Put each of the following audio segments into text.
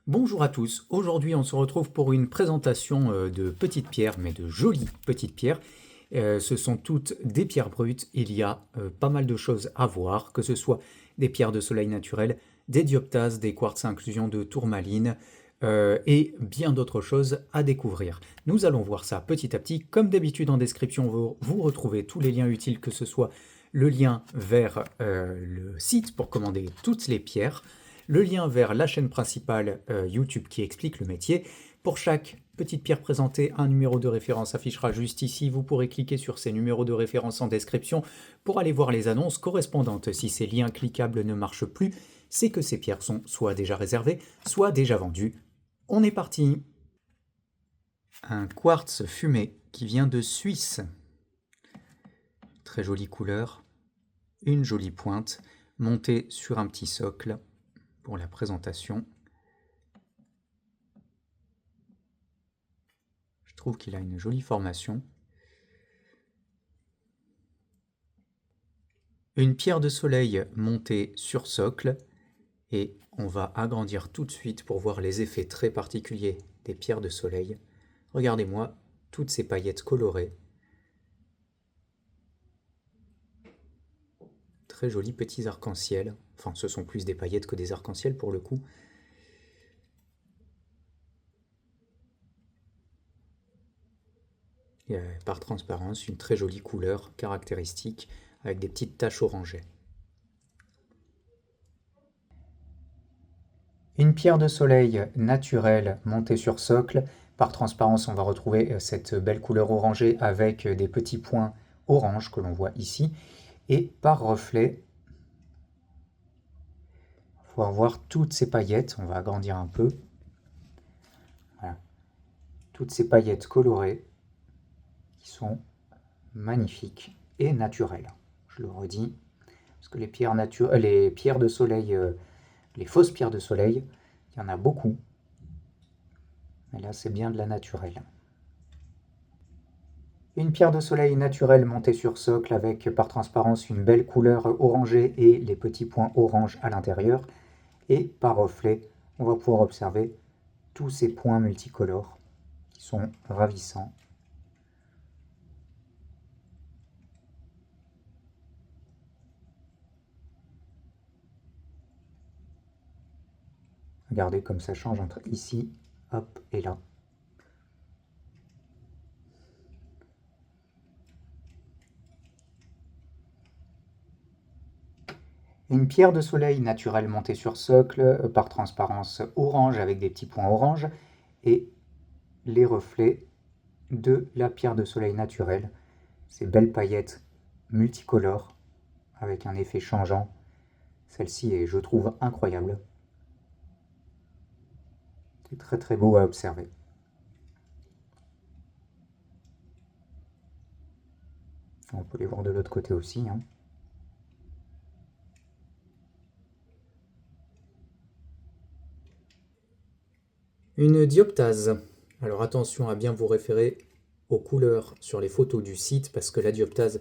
Bonjour à tous, aujourd'hui on se retrouve pour une présentation de petites pierres, mais de jolies petites pierres. Ce sont toutes des pierres brutes, il y a pas mal de choses à voir, que ce soit des pierres de soleil naturelles, des dioptases, des quartz à inclusion de tourmaline et bien d'autres choses à découvrir. Nous allons voir ça petit à petit, comme d'habitude en description vous retrouvez tous les liens utiles, que ce soit le lien vers le site pour commander toutes les pierres, le lien vers la chaîne principale YouTube qui explique le métier. Pour chaque petite pierre présentée, un numéro de référence affichera juste ici. Vous pourrez cliquer sur ces numéros de référence en description pour aller voir les annonces correspondantes. Si ces liens cliquables ne marchent plus, c'est que ces pierres sont soit déjà réservées, soit déjà vendues. On est parti. Un quartz fumé qui vient de Suisse. Très jolie couleur, une jolie pointe, montée sur un petit socle pour la présentation. Je trouve qu'il a une jolie formation. Une pierre de soleil montée sur socle, et on va agrandir tout de suite pour voir les effets très particuliers des pierres de soleil. Regardez-moi toutes ces paillettes colorées. Très jolis petits arcs-en-ciel. Enfin, ce sont plus des paillettes que des arcs-en-ciel pour le coup. Et par transparence, une très jolie couleur caractéristique avec des petites taches orangées. Une pierre de soleil naturelle montée sur socle. Par transparence, on va retrouver cette belle couleur orangée avec des petits points orange que l'on voit ici. Et par reflet, on va voir toutes ces paillettes. On va agrandir un peu. Voilà. Toutes ces paillettes colorées qui sont magnifiques et naturelles. Je le redis, parce que les pierres de soleil, les fausses pierres de soleil, il y en a beaucoup. Mais là, c'est bien de la naturelle. Une pierre de soleil naturelle montée sur socle avec par transparence une belle couleur orangée et les petits points orange à l'intérieur. Et par reflet, on va pouvoir observer tous ces points multicolores qui sont ravissants. Regardez comme ça change entre ici, hop, et là. Une pierre de soleil naturelle montée sur socle, par transparence orange avec des petits points orange, et les reflets de la pierre de soleil naturelle. Ces belles paillettes multicolores avec un effet changeant. Celle-ci est, je trouve, incroyable. C'est très très beau à observer. On peut les voir de l'autre côté aussi, hein. Une dioptase. Alors attention à bien vous référer aux couleurs sur les photos du site, parce que la dioptase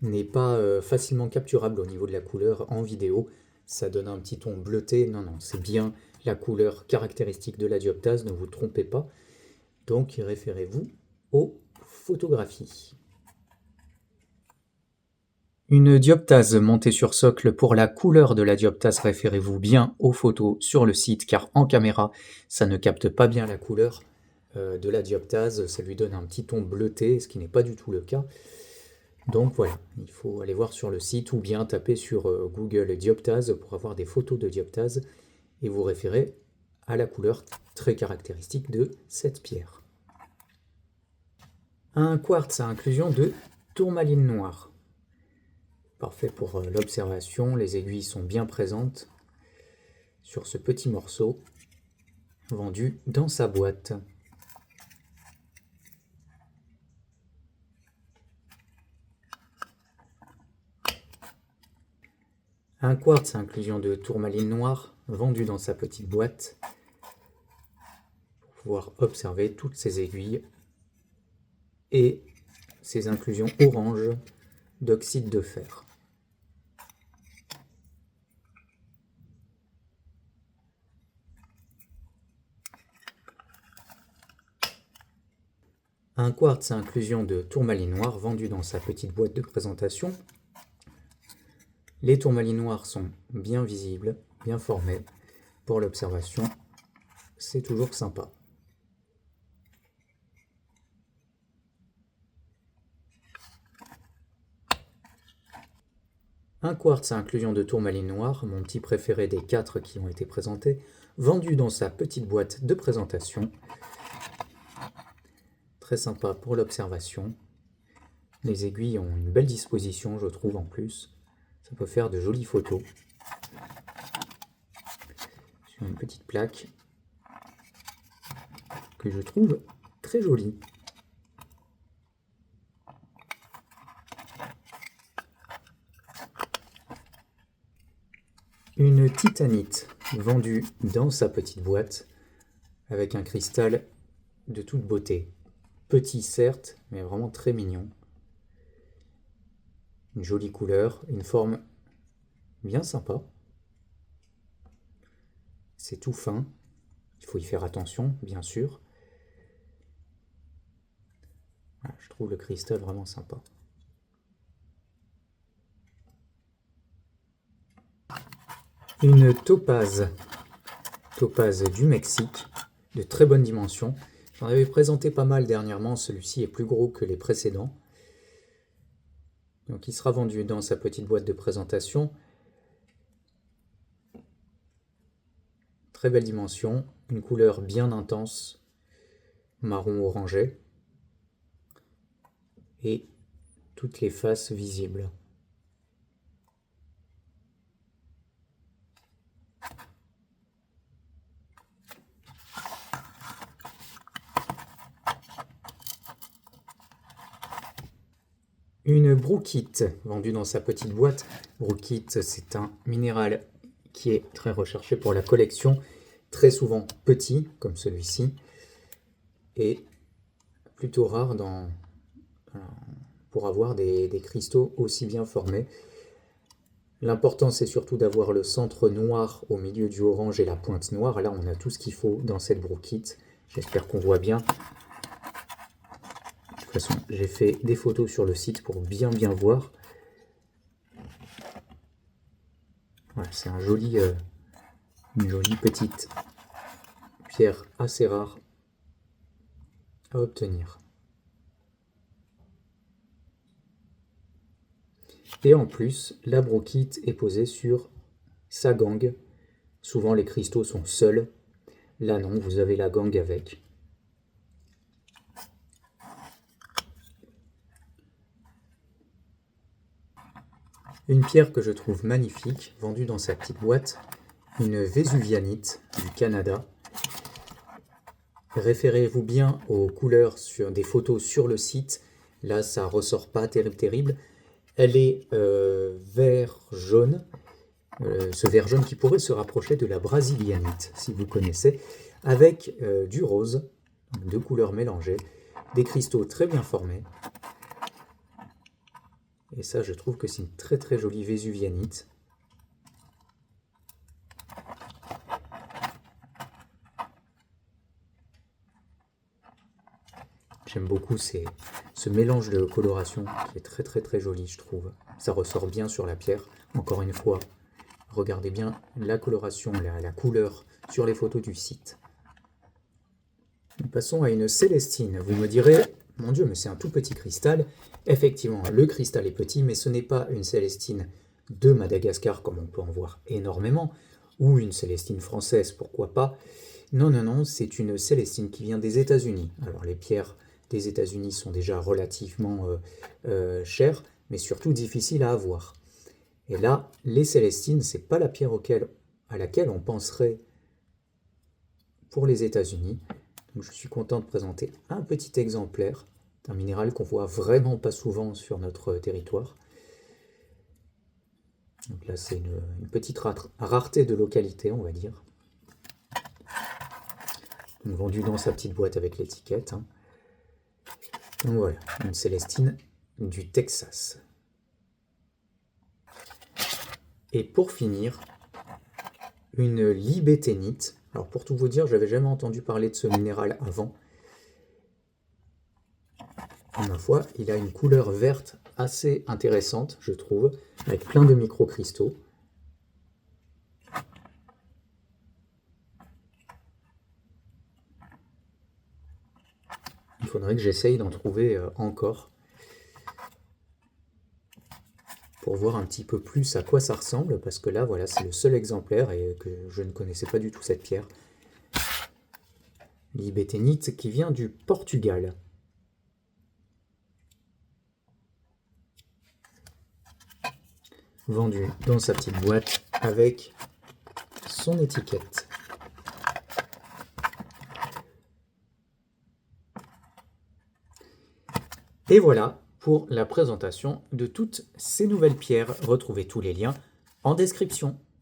n'est pas facilement capturable au niveau de la couleur en vidéo. Ça donne un petit ton bleuté. Non, non, c'est bien la couleur caractéristique de la dioptase, ne vous trompez pas. Donc référez-vous aux photographies. Une dioptase montée sur socle. Pour la couleur de la dioptase, référez-vous bien aux photos sur le site, car en caméra, ça ne capte pas bien la couleur de la dioptase. Ça lui donne un petit ton bleuté, ce qui n'est pas du tout le cas. Donc voilà, il faut aller voir sur le site ou bien taper sur Google dioptase pour avoir des photos de dioptase et vous référer à la couleur très caractéristique de cette pierre. Un quartz à inclusion de tourmaline noire. Parfait pour l'observation, les aiguilles sont bien présentes sur ce petit morceau vendu dans sa boîte. Un quartz à inclusion de tourmaline noire vendu dans sa petite boîte pour pouvoir observer toutes ces aiguilles et ces inclusions orange d'oxyde de fer. Un quartz à inclusion de tourmaline noire vendu dans sa petite boîte de présentation. Les tourmalines noires sont bien visibles, bien formées pour l'observation. C'est toujours sympa. Un quartz à inclusion de tourmaline noire, mon petit préféré des 4 qui ont été présentés, vendu dans sa petite boîte de présentation. Très sympa pour l'observation. Les aiguilles ont une belle disposition, je trouve, en plus. Ça peut faire de jolies photos. Sur une petite plaque que je trouve très jolie. Une titanite vendue dans sa petite boîte avec un cristal de toute beauté. Petit certes, mais vraiment très mignon. Une jolie couleur, une forme bien sympa. C'est tout fin, il faut y faire attention, bien sûr. Voilà, je trouve le cristal vraiment sympa. Une topaze du Mexique, de très bonne dimension. J'en avais présenté pas mal dernièrement, celui-ci est plus gros que les précédents. Donc il sera vendu dans sa petite boîte de présentation. Très belle dimension, une couleur bien intense, marron orangé, et toutes les faces visibles. Une brookite vendue dans sa petite boîte. Brookite, c'est un minéral qui est très recherché pour la collection, très souvent petit, comme celui-ci, et plutôt rare pour avoir des cristaux aussi bien formés. L'important, c'est surtout d'avoir le centre noir au milieu du orange et la pointe noire. Là, on a tout ce qu'il faut dans cette brookite. J'espère qu'on voit bien. De toute façon, j'ai fait des photos sur le site pour bien voir. Voilà, c'est une jolie petite pierre assez rare à obtenir. Et en plus, la brookite est posée sur sa gangue. Souvent, les cristaux sont seuls. Là, non, vous avez la gangue avec. Une pierre que je trouve magnifique, vendue dans sa petite boîte, une vésuvianite du Canada. Référez-vous bien aux couleurs sur des photos sur le site. Là, ça ressort pas terrible. Elle est vert-jaune. Ce vert jaune qui pourrait se rapprocher de la brasilianite, si vous connaissez, avec du rose, deux couleurs mélangées, des cristaux très bien formés. Et ça, je trouve que c'est une très jolie vésuvianite. J'aime beaucoup ce mélange de coloration qui est très joli, je trouve. Ça ressort bien sur la pierre. Encore une fois, regardez bien la coloration, la couleur sur les photos du site. Nous passons à une célestine. Vous me direz, mon Dieu, mais c'est un tout petit cristal. Effectivement, le cristal est petit, mais ce n'est pas une célestine de Madagascar, comme on peut en voir énormément, ou une célestine française, pourquoi pas. Non, c'est une célestine qui vient des États-Unis. Alors les pierres des États-Unis sont déjà relativement chères, mais surtout difficiles à avoir. Et là, les célestines, c'est pas la pierre à laquelle on penserait pour les États-Unis. Donc je suis content de présenter un petit exemplaire d'un minéral qu'on voit vraiment pas souvent sur notre territoire. Donc là, c'est une petite rareté de localité, on va dire. Donc vendu dans sa petite boîte avec l'étiquette. Donc voilà, une célestine du Texas. Et pour finir, une libéténite. Alors pour tout vous dire, je n'avais jamais entendu parler de ce minéral avant. ma foi, il a une couleur verte assez intéressante, je trouve, avec plein de micro-cristaux. Il faudrait que j'essaye d'en trouver encore pour voir un petit peu plus à quoi ça ressemble, parce que là, voilà, c'est le seul exemplaire et que je ne connaissais pas du tout cette pierre. L'ibéténite qui vient du Portugal. Vendu dans sa petite boîte avec son étiquette. Et voilà pour la présentation de toutes ces nouvelles pierres. Retrouvez tous les liens en description.